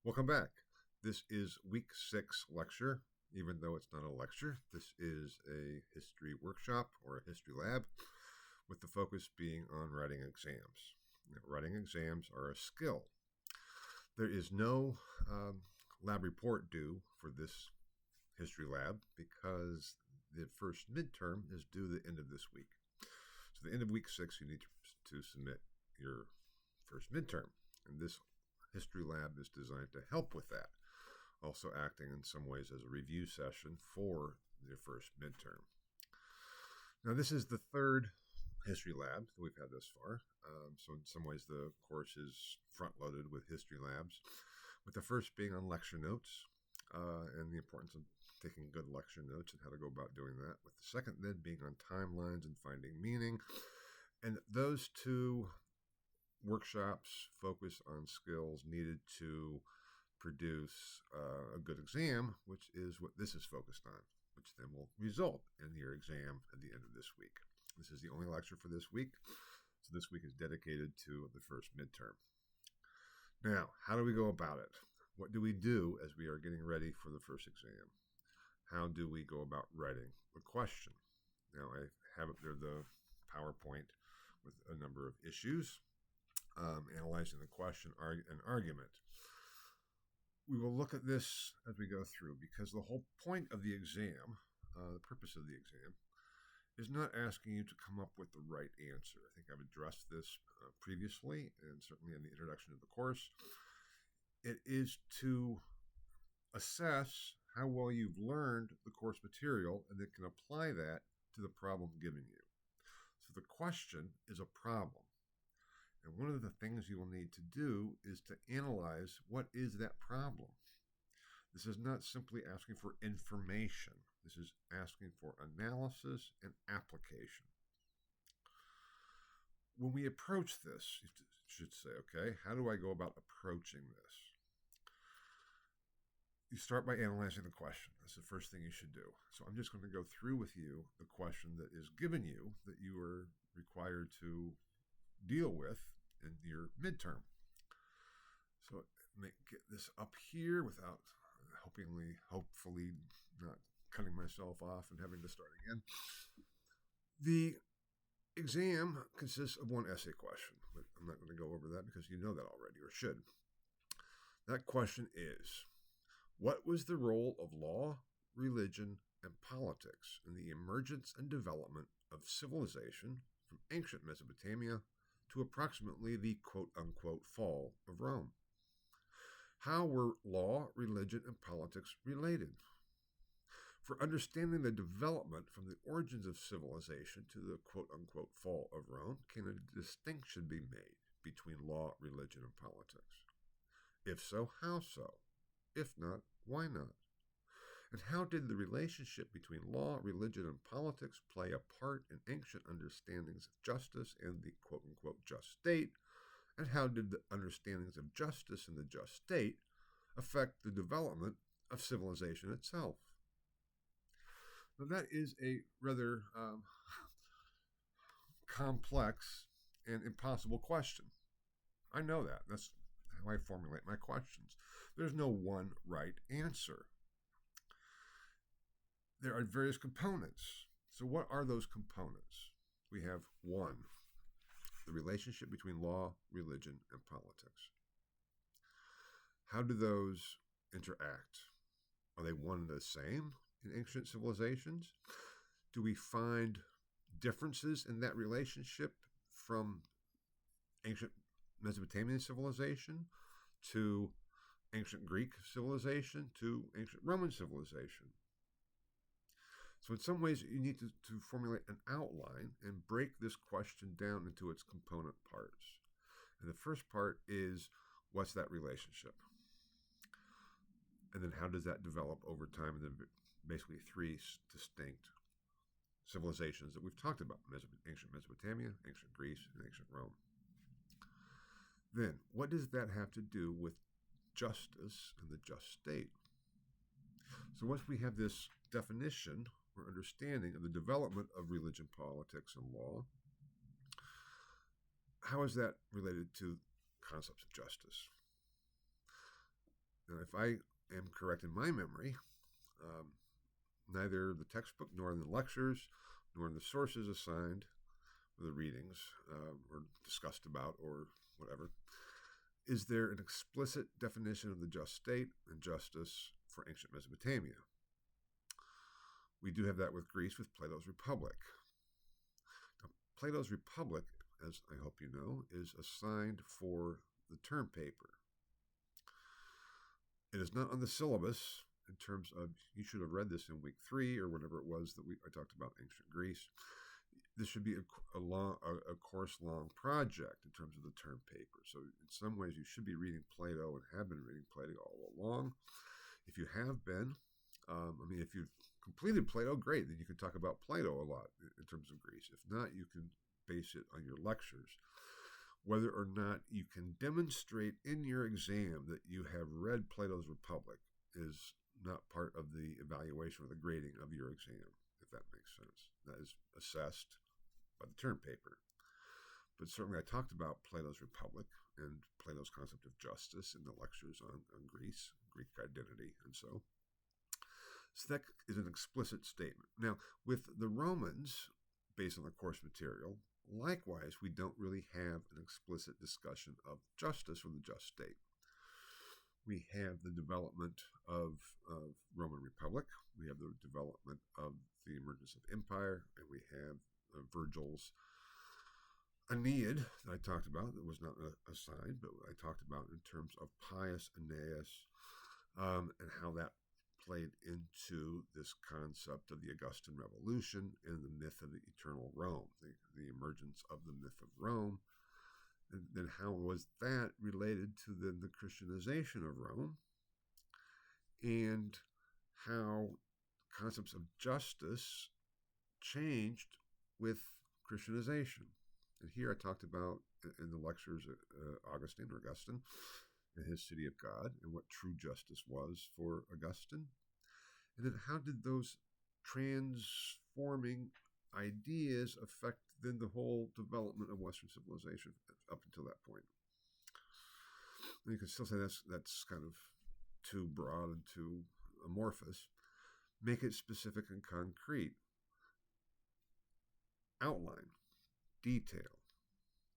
Welcome back. This is week 6 lecture. Even though it's not a lecture, this is a history workshop or a history lab with the focus being on writing exams. Now, writing exams are a skill. There is no lab report due for this history lab because the first midterm is due the end of this week. So the end of week 6, you need to submit your first midterm. And this history lab is designed to help with that, also acting in some ways as a review session for the first midterm. Now, this is the third history lab that we've had thus far. So in some ways, the course is front-loaded with history labs, with the first being on lecture notes and the importance of taking good lecture notes and how to go about doing that, with the second then being on timelines and finding meaning. And those two workshops focus on skills needed to produce a good exam, which is what this is focused on, which then will result in your exam at the end of this week. This is the only lecture for this week, so this week is dedicated to the first midterm. Now, how do we go about it? What do we do as we are getting ready for the first exam? How do we go about writing the question? Now, I have up there the PowerPoint with a number of issues, analyzing the question and argument. We will look at this as we go through because the whole point of the exam, the purpose of the exam, is not asking you to come up with the right answer. I think I've addressed this previously and certainly in the introduction to the course. It is to assess how well you've learned the course material and then can apply that to the problem given you. So the question is a problem. And one of the things you will need to do is to analyze what is that problem. This is not simply asking for information. This is asking for analysis and application. When we approach this, you should say, okay, how do I go about approaching this? You start by analyzing the question. That's the first thing you should do. So I'm just going to go through with you the question that is given you that you are required to deal with in your midterm. So get this up here without hopefully not cutting myself off and having to start again. The exam consists of one essay question, but I'm not going to go over that because you know that already or should. That question is, what was the role of law, religion, and politics in the emergence and development of civilization from ancient Mesopotamia to approximately the quote-unquote fall of Rome? How were law, religion, and politics related? For understanding the development from the origins of civilization to the quote-unquote fall of Rome, can a distinction be made between law, religion, and politics? If so, how so? If not, why not? And how did the relationship between law, religion, and politics play a part in ancient understandings of justice and the quote-unquote just state? And how did the understandings of justice and the just state affect the development of civilization itself? Now, that is a rather complex and impossible question. I know that. That's how I formulate my questions. There's no one right answer. There are various components. So what are those components? We have one, the relationship between law, religion, and politics. How do those interact? Are they one and the same in ancient civilizations? Do we find differences in that relationship from ancient Mesopotamian civilization to ancient Greek civilization to ancient Roman civilization? So in some ways, you need to formulate an outline and break this question down into its component parts. And the first part is, what's that relationship? And then how does that develop over time? And then basically three distinct civilizations that we've talked about: ancient Mesopotamia, ancient Greece, and ancient Rome. Then, what does that have to do with justice and the just state? So once we have this definition or understanding of the development of religion, politics, and law, how is that related to concepts of justice? Now, if I am correct in my memory, um, neither the textbook nor in the lectures nor in the sources assigned for the readings or discussed about or whatever, is there an explicit definition of the just state and justice for ancient Mesopotamia. We do have that with Greece with Plato's Republic. Now, Plato's Republic, as I hope you know, is assigned for the term paper. It is not on the syllabus in terms of, you should have read this in week 3 or whatever it was that I talked about ancient Greece. This should be a course-long project in terms of the term paper. So in some ways, you should be reading Plato and have been reading Plato all along. If you have been, if you've completed Plato, great. Then you can talk about Plato a lot in terms of Greece. If not, you can base it on your lectures. Whether or not you can demonstrate in your exam that you have read Plato's Republic is not part of the evaluation or the grading of your exam, if that makes sense. That is assessed by the term paper. But certainly I talked about Plato's Republic and Plato's concept of justice in the lectures on Greece, Greek identity, and so. So that is an explicit statement. Now, with the Romans, based on the course material, likewise, we don't really have an explicit discussion of justice or the just state. We have the development of Roman Republic. We have the development of the emergence of empire, and we have Virgil's Aeneid that I talked about, that was not assigned, but I talked about in terms of pious Aeneas and how that played into this concept of the Augustan Revolution and the myth of the eternal Rome, the emergence of the myth of Rome. And then how was that related to the Christianization of Rome, and how concepts of justice changed with Christianization. And here I talked about in the lectures Augustine and his City of God, and what true justice was for Augustine. And then how did those transforming ideas affect then the whole development of Western civilization up until that point? And you can still say that's kind of too broad and too amorphous. Make it specific and concrete. Outline, detail,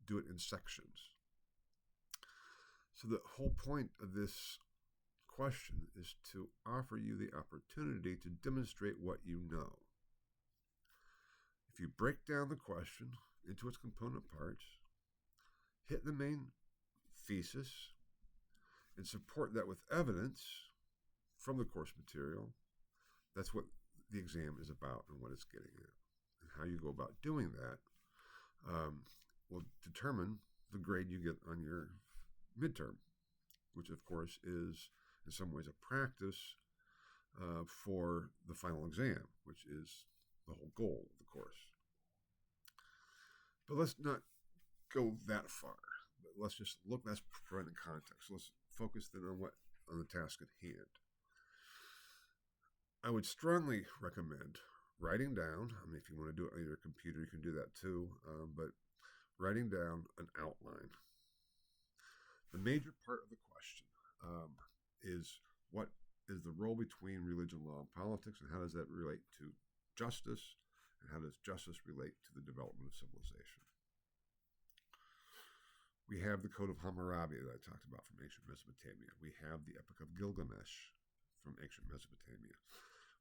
do it in sections. So the whole point of this question is to offer you the opportunity to demonstrate what you know. If you break down the question into its component parts, hit the main thesis, and support that with evidence from the course material, that's what the exam is about and what it's getting at. And how you go about doing that will determine the grade you get on your midterm, which of course is in some ways a practice for the final exam, which is the whole goal of the course. But let's not go that far. But let's just let's provide in context. Let's focus then on the task at hand. I would strongly recommend writing down, if you want to do it on your computer, you can do that too, but writing down an outline. The major part of the question is, what is the role between religion, law, and politics, and how does that relate to justice, and how does justice relate to the development of civilization? We have the Code of Hammurabi that I talked about from ancient Mesopotamia. We have the Epic of Gilgamesh from ancient Mesopotamia,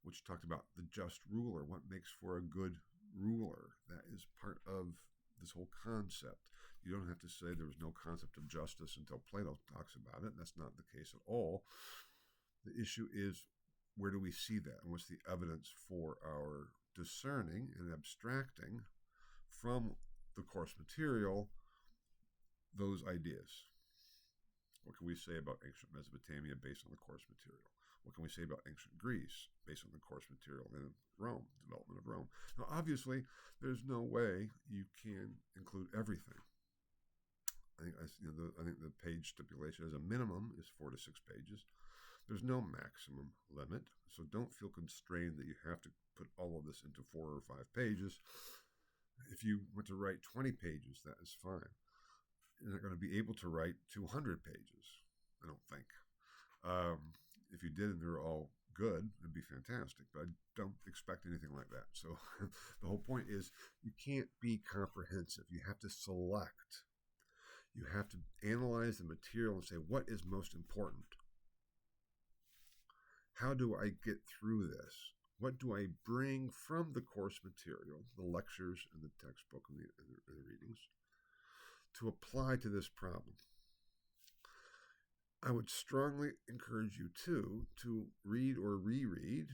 which talked about the just ruler, what makes for a good ruler. That is part of this whole concept. You don't have to say there was no concept of justice until Plato talks about it. That's not the case at all. The issue is, where do we see that? And what's the evidence for our discerning and abstracting from the course material those ideas? What can we say about ancient Mesopotamia based on the course material? What can we say about ancient Greece based on the course material and Rome, development of Rome? Now, obviously, there's no way you can include everything. I think the page stipulation as a minimum is 4 to 6 pages. There's no maximum limit, so don't feel constrained that you have to put all of this into 4 or 5 pages. If you want to write 20 pages, that is fine. You're not going to be able to write 200 pages, I don't think. If you did and they're all good, it'd be fantastic. But I don't expect anything like that. So the whole point is you can't be comprehensive. You have to select. You have to analyze the material and say, what is most important? How do I get through this? What do I bring from the course material, the lectures and the textbook and the readings, to apply to this problem? I would strongly encourage you, too, to read or reread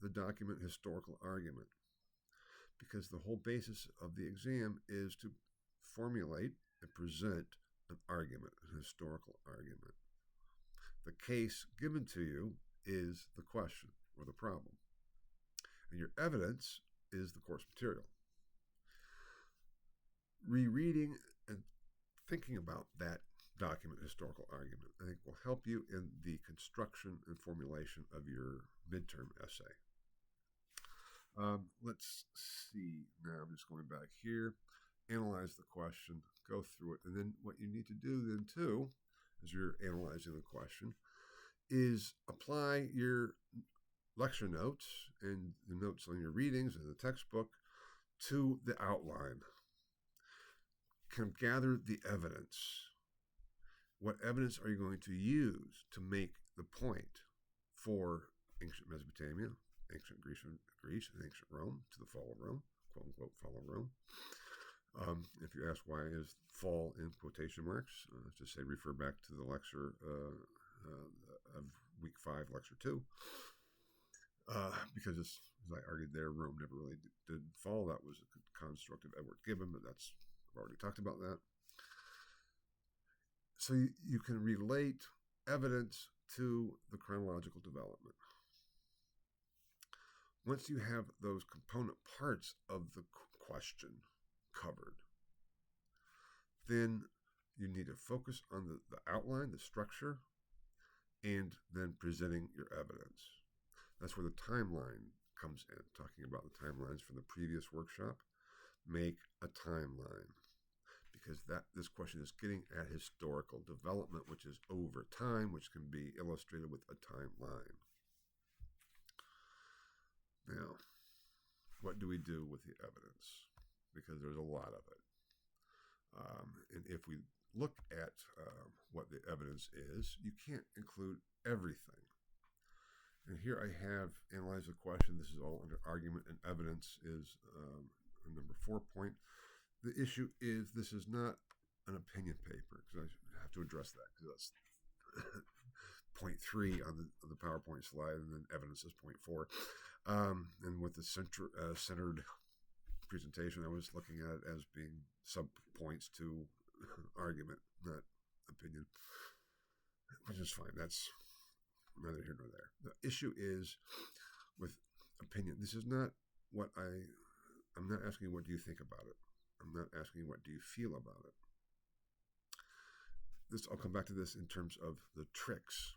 the document historical argument, because the whole basis of the exam is to formulate and present an argument, an historical argument. The case given to you is the question or the problem, and your evidence is the course material. Rereading and thinking about that document historical argument, I think, will help you in the construction and formulation of your midterm essay. Let's see. Now I'm just going back here. Analyze the question, go through it, and then what you need to do then too, as you're analyzing the question, is apply your lecture notes and the notes on your readings and the textbook to the outline. Can gather the evidence. What evidence are you going to use to make the point for ancient Mesopotamia, ancient Greece, and ancient Rome, to the fall of Rome, quote unquote, fall of Rome? If you ask why is fall in quotation marks, just say refer back to the lecture of week 5, lecture 2. Because as I argued there, Rome never really did fall. That was a construct of Edward Gibbon, but I've already talked about that. So you can relate evidence to the chronological development. Once you have those component parts of the question covered, then you need to focus on the outline, the structure, and then presenting your evidence. That's where the timeline comes in, talking about the timelines from the previous workshop. Make a timeline, because this question is getting at historical development, which is over time, which can be illustrated with a timeline. Now, what do we do with the evidence? Because there's a lot of it. And if we look at what the evidence is, you can't include everything. And here I have analyzed the question. This is all under argument, and evidence is number 4 point. The issue is this is not an opinion paper, because I have to address that, because that's point 3 on the PowerPoint slide, and then evidence is point 4. And with the centered presentation, I was looking at it as being sub-points to argument, not opinion, which is fine. That's neither here nor there. The issue is with opinion. This is not what I'm not asking you what do you think about it. I'm not asking you what do you feel about it. I'll come back to this in terms of the tricks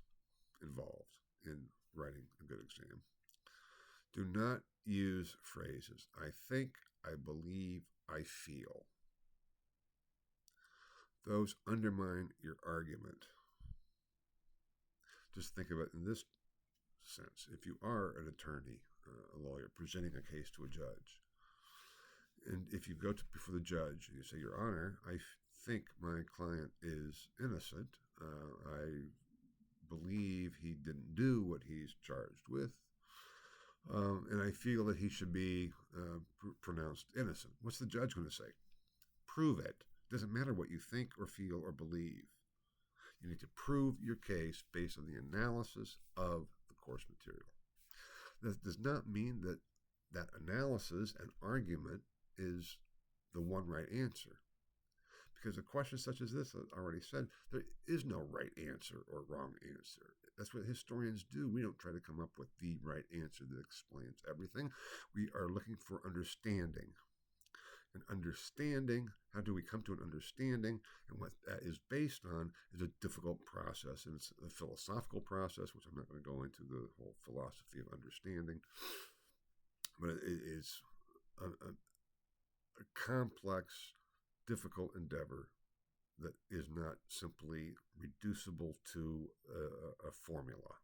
involved in writing a good exam. Do not use phrases. I think, I believe, I feel. Those undermine your argument. Just think of it in this sense. If you are an attorney, a lawyer, presenting a case to a judge, and if you go before the judge and you say, Your Honor, I think my client is innocent. I believe he didn't do what he's charged with. And I feel that he should be pronounced innocent. What's the judge going to say? Prove it. It doesn't matter what you think or feel or believe. You need to prove your case based on the analysis of the course material. That does not mean that that analysis and argument is the one right answer. Because a question such as this, I already said, there is no right answer or wrong answer. That's what historians do. We don't try to come up with the right answer that explains everything. We are looking for understanding. And understanding, how do we come to an understanding? And what that is based on is a difficult process. And it's a philosophical process, which I'm not going to go into the whole philosophy of understanding. But it is a complex, difficult endeavor that is not simply reducible to a formula.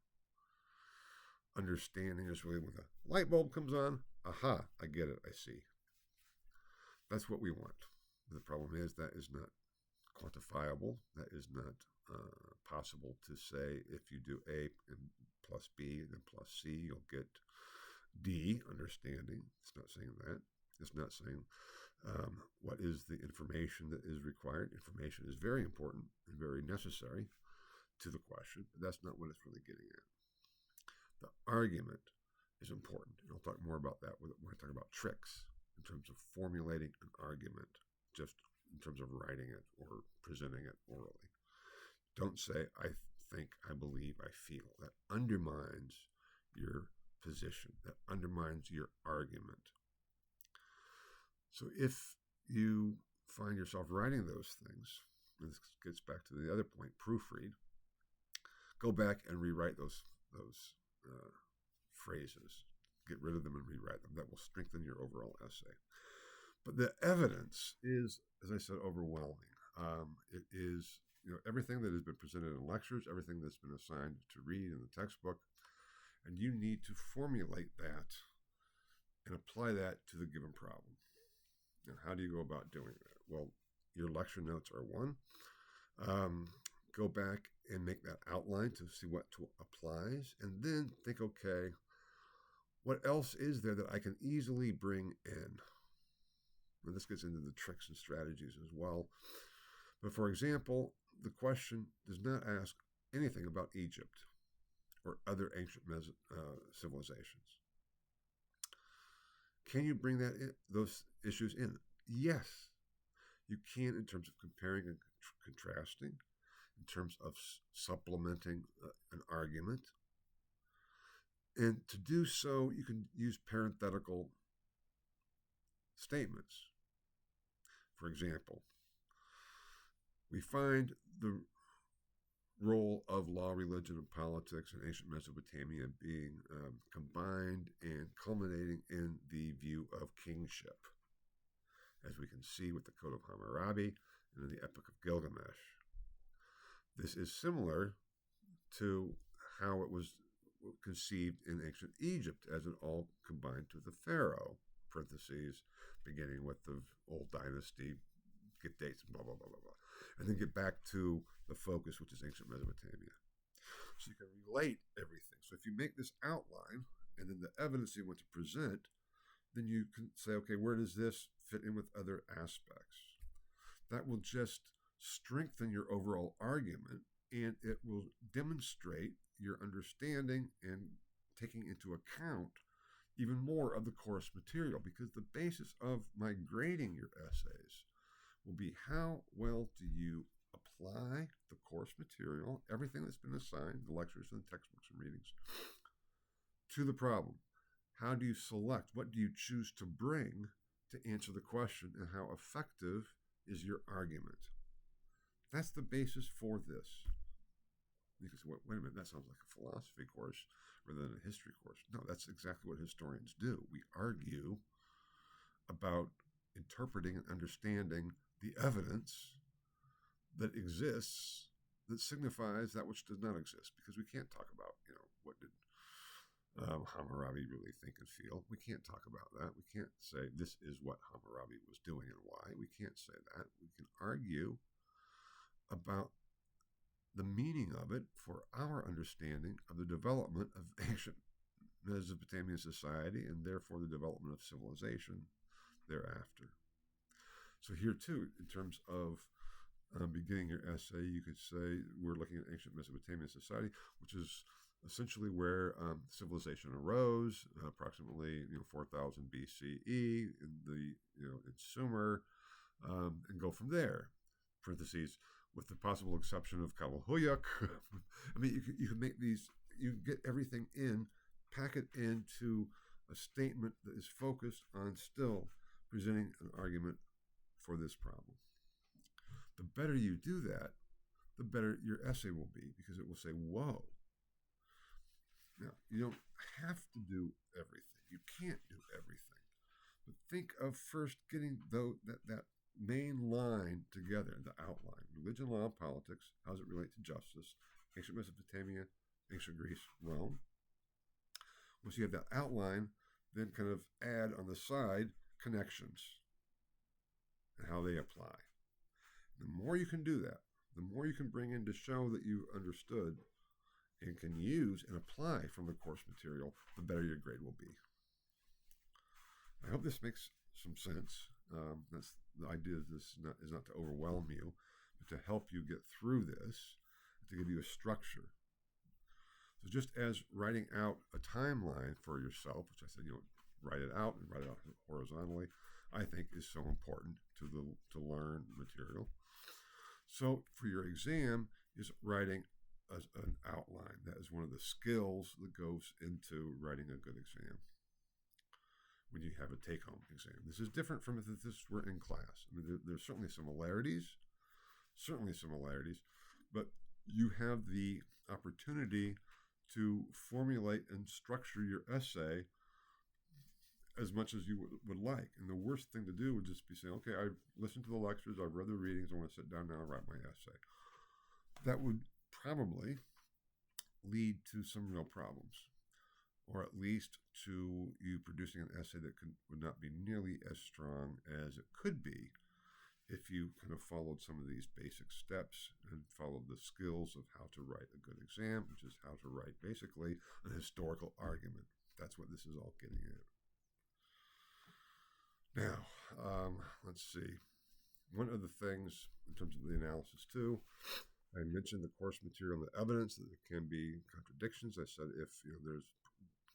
Understanding is really when the light bulb comes on, aha, I get it, I see. That's what we want. The problem is that is not quantifiable. That is not possible to say if you do A and plus B and then plus C, you'll get D, understanding. It's not saying that. It's not saying what is the information that is required. Information is very important and very necessary to the question, but that's not what it's really getting at. The argument is important, and I'll talk more about that when I talk about tricks in terms of formulating an argument, just in terms of writing it or presenting it orally. Don't say, I think, I believe, I feel. That undermines your position. That undermines your argument. So if you find yourself writing those things, and this gets back to the other point, proofread, go back and rewrite those phrases. Get rid of them and rewrite them. That will strengthen your overall essay. But the evidence is, as I said, overwhelming. It is, everything that has been presented in lectures, everything that's been assigned to read in the textbook, and you need to formulate that and apply that to the given problem. Now, how do you go about doing that? Well, your lecture notes are one. Go back and make that outline to see what applies, and then think, okay, what else is there that I can easily bring in? And this gets into the tricks and strategies as well. But for example, the question does not ask anything about Egypt or other ancient civilizations. Can you bring those issues in? Yes, you can, in terms of comparing and contrasting, in terms of supplementing an argument. And to do so, you can use parenthetical statements. For example, we find the role of law, religion, and politics in ancient Mesopotamia being combined and culminating in the view of kingship, as we can see with the Code of Hammurabi and in the Epic of Gilgamesh. This is similar to how it was conceived in ancient Egypt, as it all combined to the pharaoh, parentheses, beginning with the old dynasty, get dates, blah, blah, blah, blah, blah, and then get back to the focus, which is ancient Mesopotamia. So you can relate everything. So if you make this outline and then the evidence you want to present, then you can say, okay, where does this fit in with other aspects? That will just strengthen your overall argument, and it will demonstrate your understanding and taking into account even more of the course material, because the basis of my grading your essays will be how well do you apply the course material, everything that's been assigned, the lectures and textbooks and readings, to the problem. How do you select? What do you choose to bring to answer the question, and how effective is your argument? That's the basis for this. You can say, wait a minute, that sounds like a philosophy course rather than a history course. No, that's exactly what historians do. We argue about interpreting and understanding the evidence that exists that signifies that which does not exist, because we can't talk about, what did Hammurabi really think and feel. We can't talk about that. We can't say this is what Hammurabi was doing and why. We can't say that. We can argue about the meaning of it for our understanding of the development of ancient Mesopotamian society, and therefore the development of civilization thereafter. So here too, in terms of beginning your essay, you could say we're looking at ancient Mesopotamian society, which is essentially where civilization arose, approximately 4000 BCE in Sumer, and go from there. Parentheses, with the possible exception of Çatalhöyük. I mean, you can make these, you get everything in, pack it into a statement that is focused on still presenting an argument for this problem. The better you do that, the better your essay will be, because it will say, whoa. Now, you don't have to do everything. You can't do everything. But think of first getting that main line together, the outline. Religion, law, and politics. How does it relate to justice? Ancient Mesopotamia, ancient Greece, Rome. Once you have that outline, then kind of add on the side connections and how they apply. The more you can do that, the more you can bring in to show that you understood and can use and apply from the course material, the better your grade will be. I hope this makes some sense. That's the idea of this is not to overwhelm you, but to help you get through this, to give you a structure. So just as writing out a timeline for yourself, which I said, write it out and write it out horizontally, I think is so important to learn material. So for your exam is writing an outline. That is one of the skills that goes into writing a good exam. When you have a take-home exam, this is different from if this were in class. I mean, there's certainly similarities, but you have the opportunity to formulate and structure your essay as much as you would like. And the worst thing to do would just be saying, okay, I've listened to the lectures, I've read the readings, I want to sit down now and write my essay. That would probably lead to some real problems, or at least to you producing an essay that would not be nearly as strong as it could be if you kind of followed some of these basic steps and followed the skills of how to write a good exam, which is how to write basically an historical argument. That's what this is all getting at. Now, let's see. One of the things in terms of the analysis too, I mentioned the course material and the evidence that there can be contradictions. I said if there's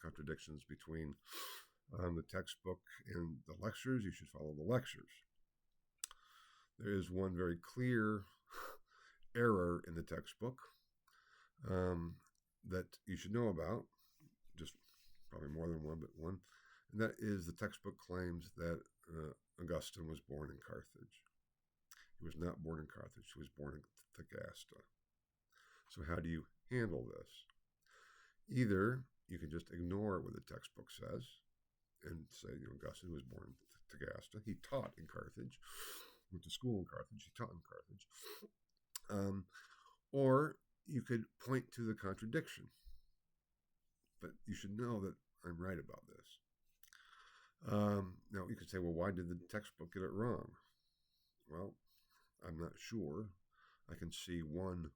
contradictions between the textbook and the lectures, you should follow the lectures. There is one very clear error in the textbook that you should know about, just probably more than one, but one, and that is the textbook claims that Augustine was born in Carthage. He was not born in Carthage. He was born in Tagasta. So how do you handle this? Either you can just ignore what the textbook says and say, Augustine was born in Tagasta. He taught in Carthage. Went to school in Carthage. He taught in Carthage. Or you could point to the contradiction. But you should know that I'm right about this. Now, you could say, well, why did the textbook get it wrong? Well, I'm not sure. I can see one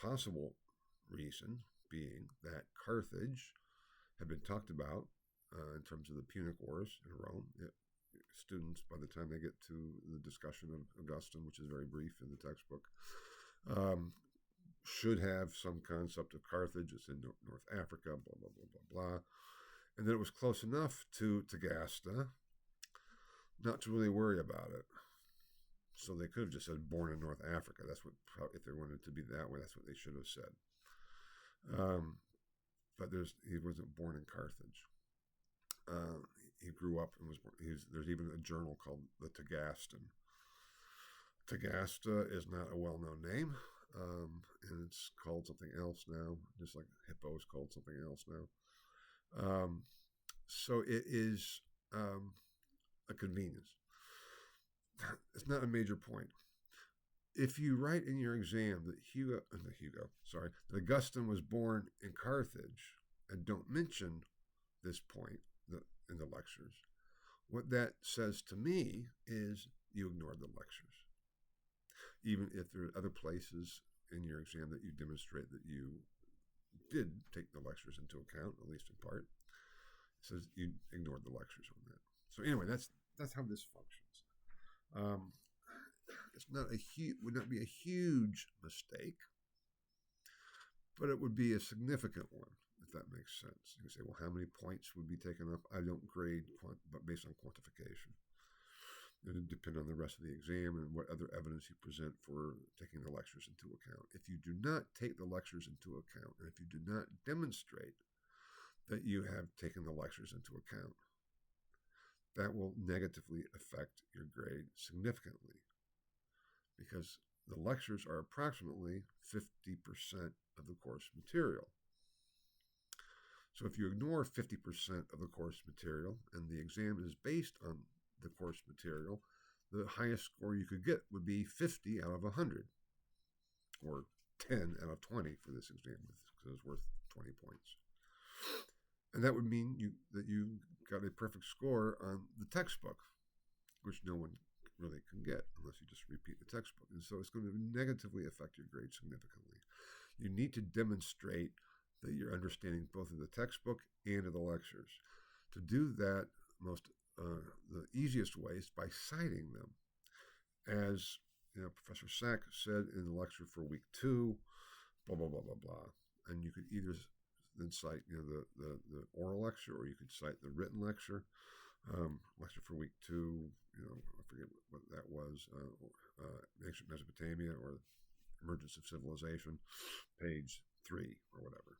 possible reason being that Carthage had been talked about in terms of the Punic Wars in Rome. Students, by the time they get to the discussion of Augustine, which is very brief in the textbook, should have some concept of Carthage. It's in North Africa, blah, blah, blah, blah, blah. And then it was close enough to Tagasta not to really worry about it. So they could have just said born in North Africa. That's what, if they wanted it to be that way, that's what they should have said. But he wasn't born in Carthage. He grew up and was born. There's even a journal called the Tagastan. Tagasta is not a well-known name, and it's called something else now, just like Hippo is called something else now. So it is a convenience. It's not a major point. If you write in your exam that that Augustine was born in Carthage and don't mention this point in the lectures, what that says to me is you ignored the lectures. Even if there are other places in your exam that you demonstrate that you did take the lectures into account, at least in part, it says you ignored the lectures on that. So anyway, that's how this functions. It's would not be a huge mistake, but it would be a significant one, if that makes sense. You can say, well, how many points would be taken up? I don't grade, but based on quantification. It would depend on the rest of the exam and what other evidence you present for taking the lectures into account. If you do not take the lectures into account, and if you do not demonstrate that you have taken the lectures into account, that will negatively affect your grade significantly, because the lectures are approximately 50% of the course material. So if you ignore 50% of the course material and the exam is based on the course material, the highest score you could get would be 50 out of 100, or 10 out of 20 for this exam, because it's worth 20 points. And that would mean that you got a perfect score on the textbook, which no one really can get unless you just repeat the textbook. And so it's going to negatively affect your grade significantly. You need to demonstrate that you're understanding both of the textbook and of the lectures. To do that, the easiest way is by citing them. As Professor Sack said in the lecture for week 2, blah, blah, blah, blah, blah. And you could either then cite the oral lecture, or you could cite the written lecture. Lecture for week 2, I forget what that was, ancient Mesopotamia or emergence of civilization, page 3 or whatever.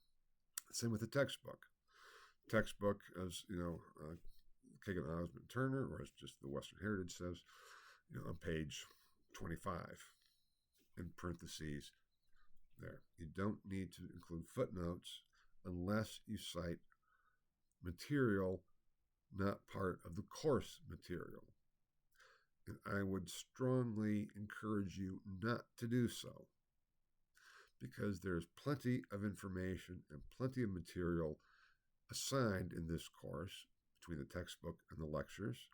Same with the textbook. Textbook, as Kagan Osmond Turner, or as just the Western Heritage says, on page 25, in parentheses there. You don't need to include footnotes unless you cite material not part of the course material. And I would strongly encourage you not to do so, because there's plenty of information and plenty of material assigned in this course between the textbook and the lectures,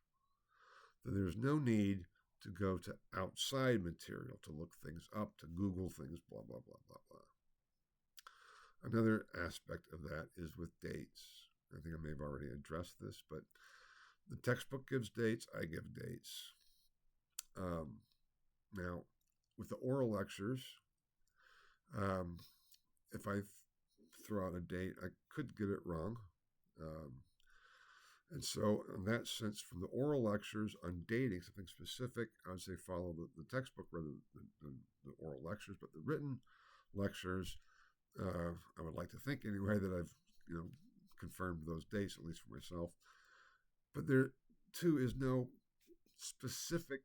that there's no need to go to outside material to look things up, to Google things, blah, blah, blah, blah, blah. Another aspect of that is with dates. I think I may have already addressed this, but the textbook gives dates, I give dates. Now, with the oral lectures, if I throw out a date, I could get it wrong. And so, in that sense, from the oral lectures on dating something specific, I would say follow the textbook rather than the oral lectures. But the written lectures, I would like to think anyway that I've confirmed those dates, at least for myself. But there, too, is no specific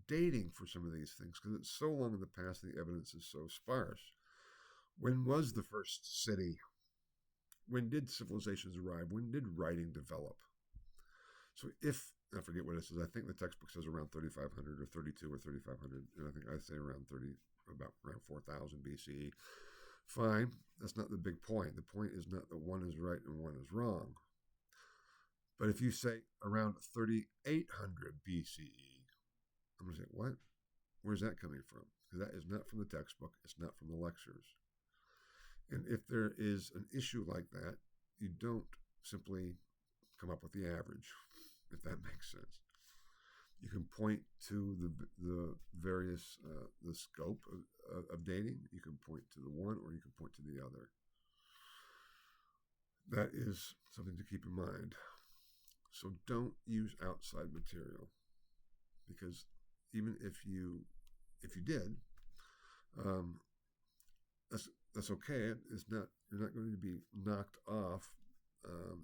dating for some of these things, because it's so long in the past and the evidence is so sparse. When was the first city? When did civilizations arrive? When did writing develop? So if, I forget what it says, I think the textbook says around 3500 or 32 or 3500, and I think I say around 4000 BCE. Fine, that's not the big point. The point is not that one is right and one is wrong. But if you say around 3800 BCE, I'm going to say, what? Where's that coming from? Because that is not from the textbook. It's not from the lectures. And if there is an issue like that, you don't simply come up with the average, if that makes sense. You can point to the various, the scope of dating. You can point to the one, or you can point to the other. That is something to keep in mind. So don't use outside material, because even if you did, that's okay. You're not going to be knocked off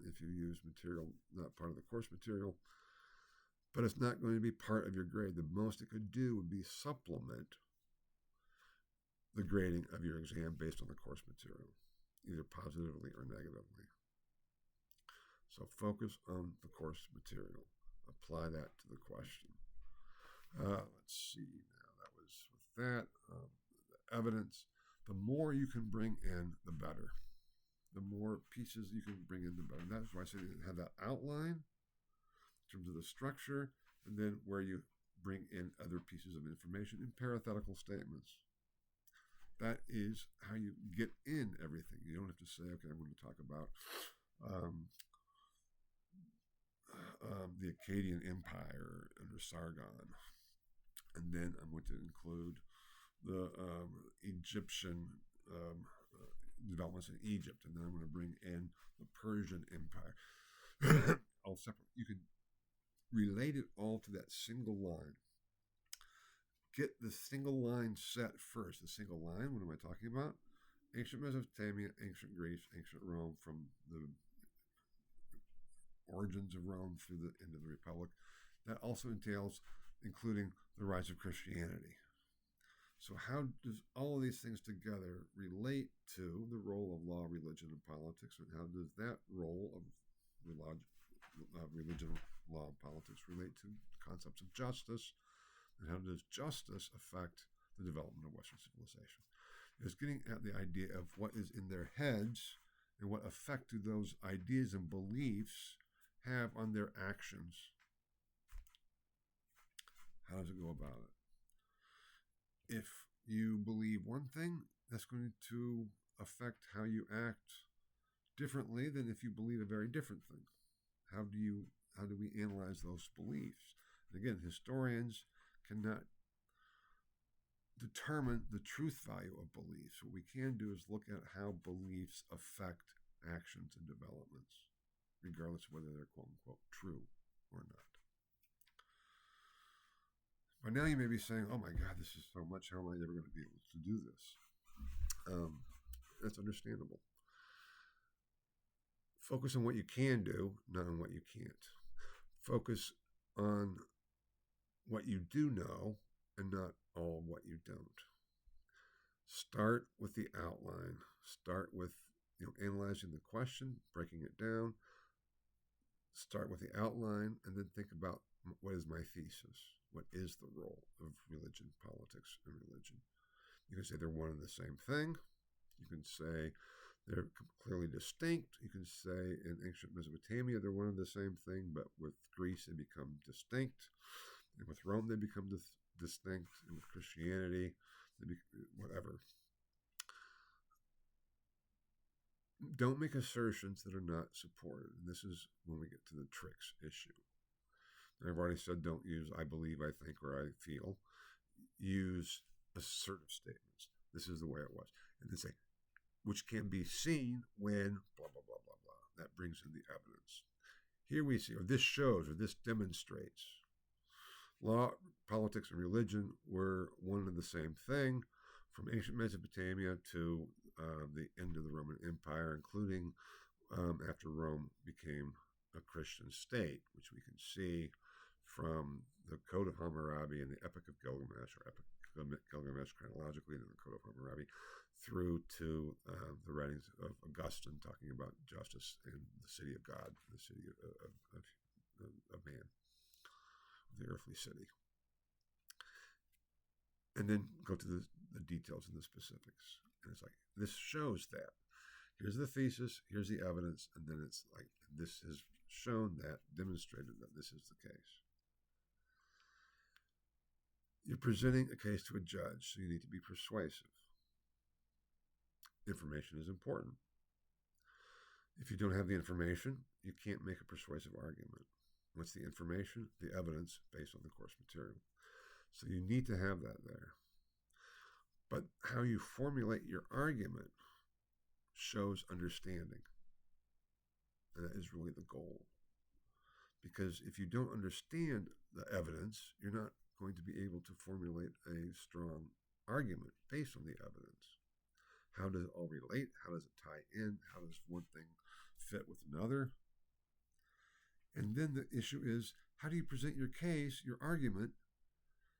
if you use material not part of the course material, but it's not going to be part of your grade. The most it could do would be supplement the grading of your exam based on the course material, either positively or negatively. So focus on the course material. Apply that to the question. Let's see now. That was with that. The evidence. The more you can bring in, the better. The more pieces you can bring in, the better. And that's why I say have that outline in terms of the structure, and then where you bring in other pieces of information in parenthetical statements. That is how you get in everything. You don't have to say, okay, I'm going to talk about the Akkadian Empire under Sargon, and then I'm going to include the Egyptian developments in Egypt, and then I'm going to bring in the Persian Empire. All separate. You can relate it all to that single line. Get the single line set first. The single line, what am I talking about? Ancient Mesopotamia, ancient Greece, ancient Rome, from the origins of Rome through the end of the Republic. That also entails including the rise of Christianity. So how does all of these things together relate to the role of law, religion, and politics, and how does that role of religion, law, and politics relate to concepts of justice, And how does justice affect the development of Western civilization? It's getting at the idea of what is in their heads and what effect do those ideas and beliefs have on their actions. How does it go about it? If you believe one thing, that's going to affect how you act differently than if you believe a very different thing. How do we analyze those beliefs? And again, historians cannot determine the truth value of beliefs. What we can do is look at how beliefs affect actions and developments, regardless of whether they're quote unquote true or not. By now you may be saying, oh my God, this is so much. How am I ever going to be able to do this? That's understandable. Focus on what you can do, not on what you can't. Focus on what you do know and not all what you don't. Start with the outline. Start with analyzing the question, breaking it down. Start with the outline, and then think about what is my thesis? What is the role of religion, politics, and religion? You can say they're one and the same thing. You can say they're clearly distinct. You can say in ancient Mesopotamia they're one and the same thing, but with Greece they become distinct, and with Rome they become distinct, and with Christianity, whatever. Don't make assertions that are not supported. And this is when we get to the tricks issue. I've already said don't use I believe, I think, or I feel. Use assertive statements. This is the way it was. And then say, which can be seen when blah, blah, blah, blah, blah. That brings in the evidence. Here we see, or this shows, or this demonstrates. Law, politics, and religion were one and the same thing from ancient Mesopotamia to the end of the Roman Empire, including after Rome became a Christian state, which we can see from the Code of Hammurabi and the Epic of Gilgamesh, or Epic of Gilgamesh chronologically, and the Code of Hammurabi, through to the writings of Augustine talking about justice in the city of God, the city of man, the earthly city. And then go to the details and the specifics. And it's like, this shows that. Here's the thesis, here's the evidence, and then it's like, this has shown that, demonstrated that this is the case. You're presenting a case to a judge, so you need to be persuasive. Information is important. If you don't have the information, you can't make a persuasive argument. What's the information? The evidence based on the course material. So you need to have that there. But how you formulate your argument shows understanding. And that is really the goal. Because if you don't understand the evidence, you're not going to be able to formulate a strong argument based on the evidence. How does it all relate? How does it tie in? How does one thing fit with another? And then the issue is, how do you present your case, your argument?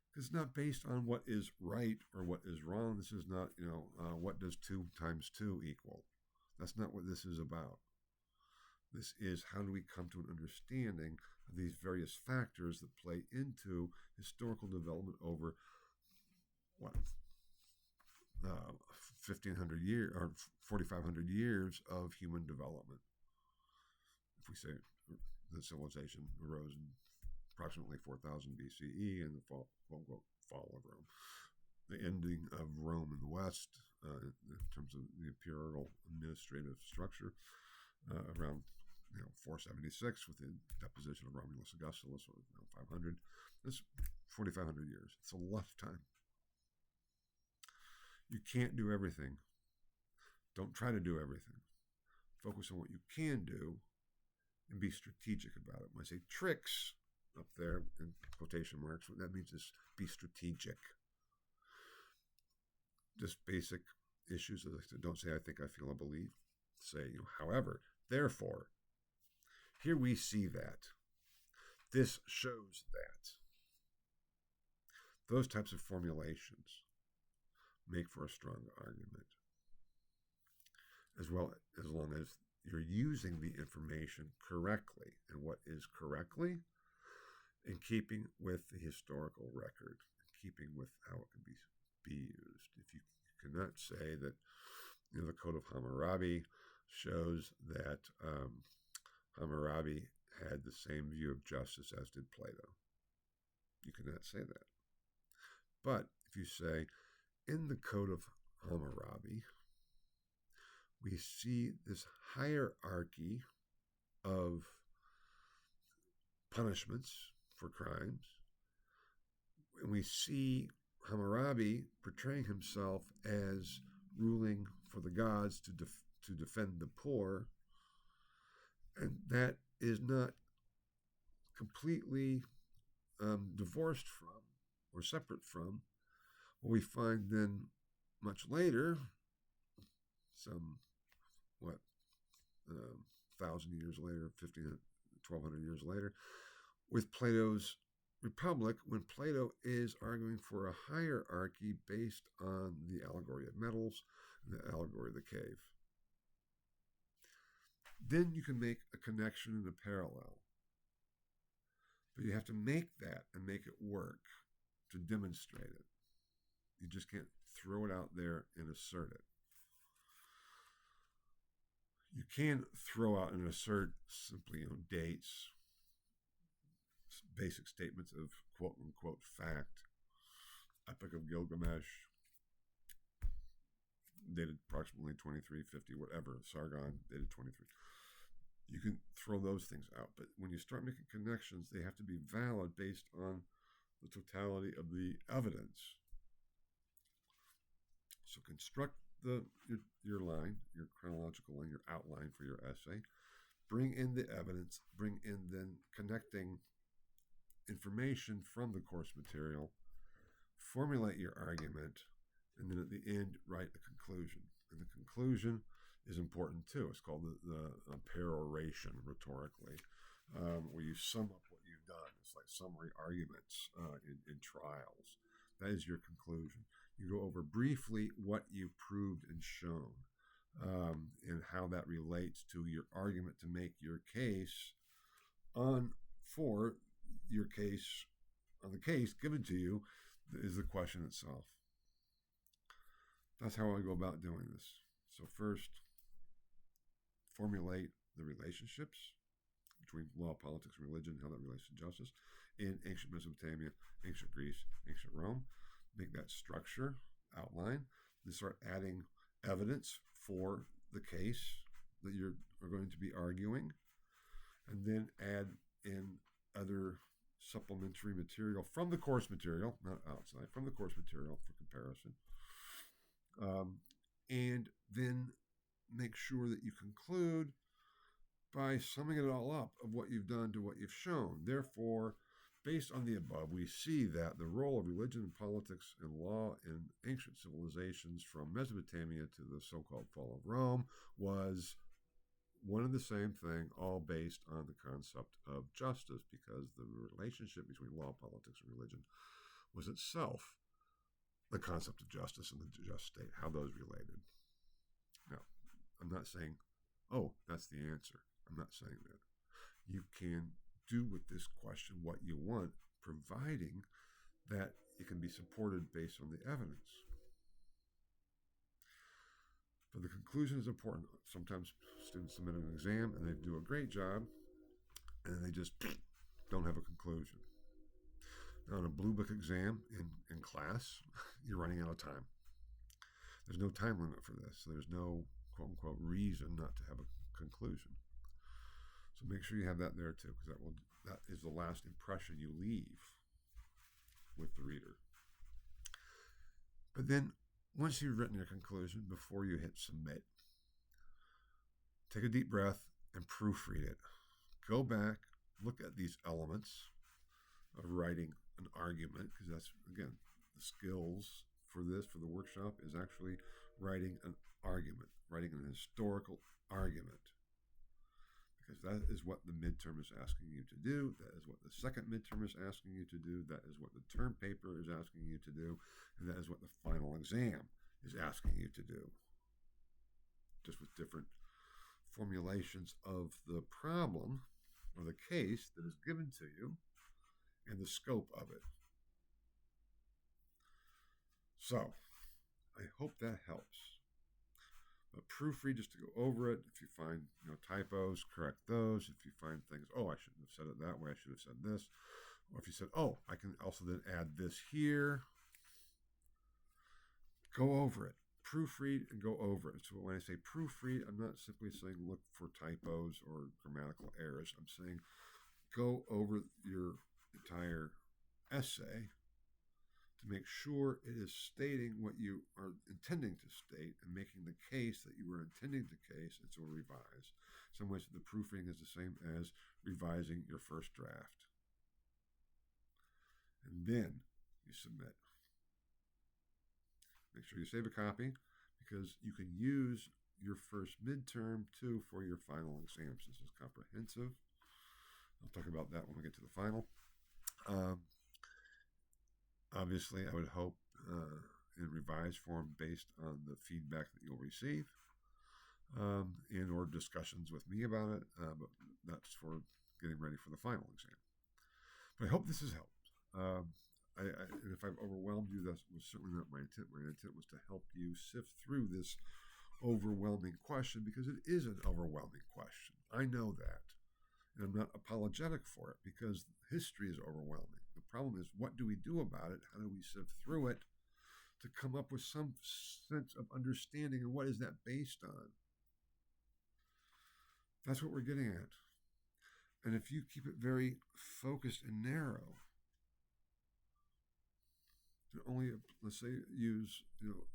Because it's not based on what is right or what is wrong. This is not, what does 2 times 2 equal? That's not what this is about. This is how do we come to an understanding of these various factors that play into historical development over 1,500 years or 4,500 years of human development. If we say the civilization arose in approximately 4000 BCE and the fall of Rome, the ending of Rome in the West in terms of the imperial administrative structure around 476 with the deposition of Romulus Augustulus, or 500. That's 4,500 years. It's a lifetime. You can't do everything. Don't try to do everything. Focus on what you can do and be strategic about it. When I say tricks up there in quotation marks, what that means is be strategic. Just basic issues. As I said, don't say I think, I feel, I believe. Say, however, therefore. Here we see that. This shows that. Those types of formulations make for a strong argument. As long as you're using the information correctly. And what is correctly? in keeping with the historical record, in keeping with how it can be used. If you cannot say that the Code of Hammurabi shows that Hammurabi had the same view of justice as did Plato. You cannot say that. But if you say, in the Code of Hammurabi, we see this hierarchy of punishments for crimes, and we see Hammurabi portraying himself as ruling for the gods to defend the poor, and that is not completely divorced from or separate from what we find then much later, some 1,000 years later, 1,200 years later, with Plato's Republic, when Plato is arguing for a hierarchy based on the allegory of metals and the allegory of the cave. Then you can make a connection and a parallel. But you have to make that and make it work to demonstrate it. You just can't throw it out there and assert it. You can throw out and assert simply dates, basic statements of quote-unquote fact. Epic of Gilgamesh, dated approximately 2350, whatever. Sargon, dated 23. You can throw those things out. But when you start making connections, they have to be valid based on the totality of the evidence. So construct your line, your chronological line, your outline for your essay. Bring in the evidence. Bring in then connecting information from the course material. Formulate your argument, and then at the end, write a conclusion. And the conclusion is important too. It's called the peroration rhetorically, where you sum up what you've done. It's like summary arguments in trials. That is your conclusion. You go over briefly what you proved and shown, and how that relates to your argument to make your case for your case on the case given to you is the question itself. That's how I go about doing this. So first, formulate the relationships between law, politics, and religion, how that relates to justice in ancient Mesopotamia, ancient Greece, ancient Rome. Make that structure, outline, then start adding evidence for the case that you are going to be arguing, and then add in other supplementary material from the course material, not outside, from the course material for comparison. And then make sure that you conclude by summing it all up of what you've done to what you've shown. Therefore, based on the above, we see that the role of religion, politics, and law in ancient civilizations from Mesopotamia to the so-called fall of Rome was one and the same thing, all based on the concept of justice, because the relationship between law, politics, and religion was itself the concept of justice and the just state, how those related. Now, I'm not saying, oh, that's the answer. I'm not saying that. You can do with this question what you want, providing that it can be supported based on the evidence. But the conclusion is important. Sometimes students submit an exam and they do a great job, and they just don't have a conclusion. Now, on a Blue Book exam in class, you're running out of time. There's no time limit for this. So there's no quote-unquote reason not to have a conclusion. So make sure you have that there too, because that is the last impression you leave with the reader. But then, once you've written your conclusion, before you hit submit, take a deep breath and proofread it. Go back, look at these elements of writing an argument, because that's, again, the skills for this, for the workshop, is actually writing an argument, writing an historical argument. Because that is what the midterm is asking you to do. That is what the second midterm is asking you to do. That is what the term paper is asking you to do. And that is what the final exam is asking you to do. Just with different formulations of the problem or the case that is given to you and the scope of it. So, I hope that helps. But proofread just to go over it. If you find typos, correct those. If you find things, I shouldn't have said it that way. I should have said this. Or if you said, I can also then add this here. Go over it. Proofread and go over it. So when I say proofread, I'm not simply saying look for typos or grammatical errors. I'm saying go over your entire essay to make sure it is stating what you are intending to state and making the case that you were intending to case, and so revise. In some ways, the proofreading is the same as revising your first draft. And then you submit. Make sure you save a copy because you can use your first midterm too for your final exams. This is comprehensive. I'll talk about that when we get to the final. Obviously, I would hope in revised form based on the feedback that you'll receive and or discussions with me about it, but that's for getting ready for the final exam. But I hope this has helped. And if I've overwhelmed you, that was certainly not my intent. My intent was to help you sift through this overwhelming question because it is an overwhelming question. I know that. And I'm not apologetic for it because history is overwhelming. The problem is, what do we do about it? How do we sift through it to come up with some sense of understanding, and what is that based on? That's what we're getting at. And if you keep it very focused and narrow, to only, let's say, use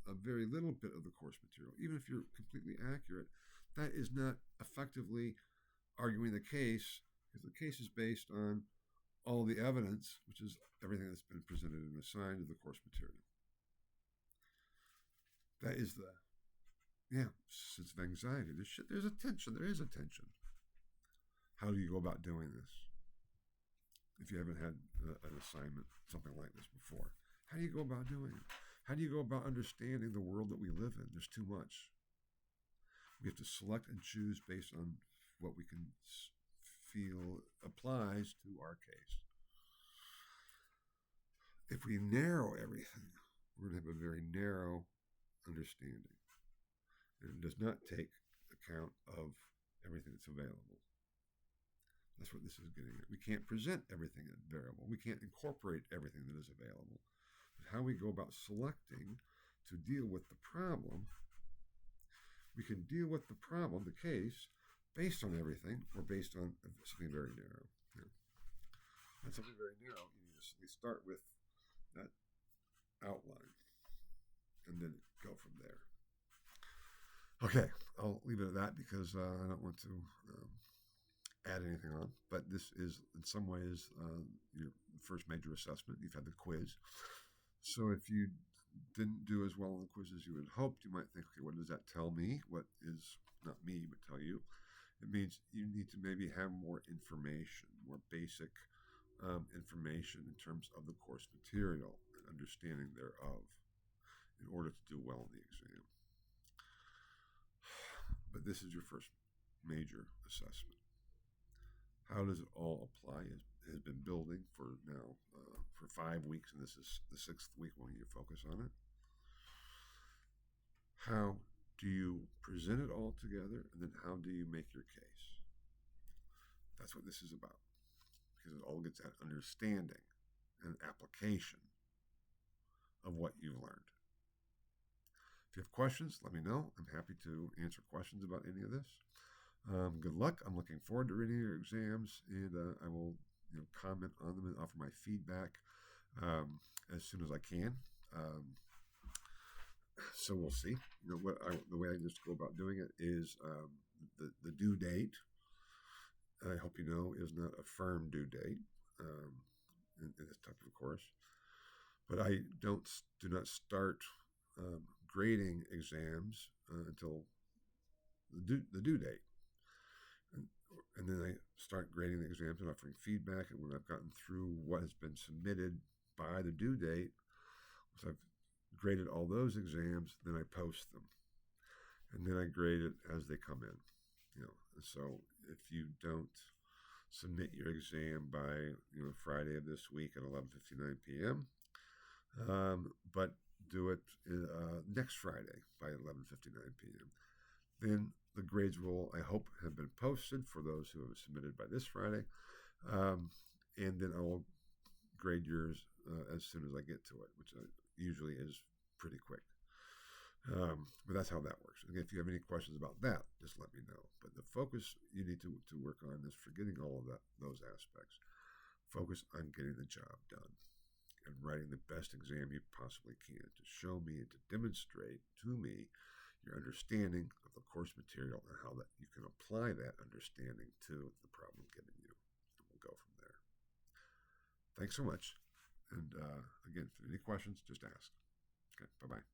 a very little bit of the course material, even if you're completely accurate, that is not effectively arguing the case, because the case is based on all the evidence, which is everything that's been presented and assigned to the course material. That is the sense of anxiety. There's a tension. There is a tension. How do you go about doing this? If you haven't had an assignment, something like this before, how do you go about doing it? How do you go about understanding the world that we live in? There's too much. We have to select and choose based on what we can feel applies to our case. If we narrow everything, we're going to have a very narrow understanding. And it does not take account of everything that's available. That's what this is getting at. We can't present everything as variable. We can't incorporate everything that is available. But how we go about selecting to deal with the problem, we can deal with the problem, the case, based on everything or based on something very narrow. And something very narrow, you need to start with that outline and then go from there. Okay, I'll leave it at that because I don't want to add anything on. But this is, in some ways, your first major assessment. You've had the quiz. So if you didn't do as well on the quiz as you had hoped, you might think, okay, what does that tell me? What is, not me, but tell you? It means you need to maybe have more information, more basic information in terms of the course material and understanding thereof in order to do well in the exam. But this is your first major assessment. How does it all apply? It has been building for now for 5 weeks, and this is the 6th week when you focus on it. How do you present it all together, and then how do you make your case? That's what this is about, because it all gets at understanding and application of what you've learned. If you have questions, let me know. I'm happy to answer questions about any of this. Good luck. I'm looking forward to reading your exams, and I will comment on them and offer my feedback as soon as I can. So we'll see. The way I just go about doing it is the due date. I hope you know is not a firm due date in this type of course, but I do not start grading exams until the due date. And then I start grading the exams and offering feedback. And when I've gotten through what has been submitted by the due date, once I've graded all those exams, then I post them. And then I grade it as they come in. And so if you don't submit your exam by Friday of this week at 11:59 p.m. But do it next Friday by 11:59 p.m. Then the grades will, I hope, have been posted for those who have submitted by this Friday, and then I will grade yours as soon as I get to it, which usually is pretty quick. But that's how that works. Again, if you have any questions about that, just let me know. But the focus you need to work on is forgetting all of those aspects. Focus on getting the job done and writing the best exam you possibly can to show me and to demonstrate to me your understanding of the course material and how that you can apply that understanding to the problem given you. And we'll go from there. Thanks so much. And again, if you have any questions, just ask. Okay, bye-bye.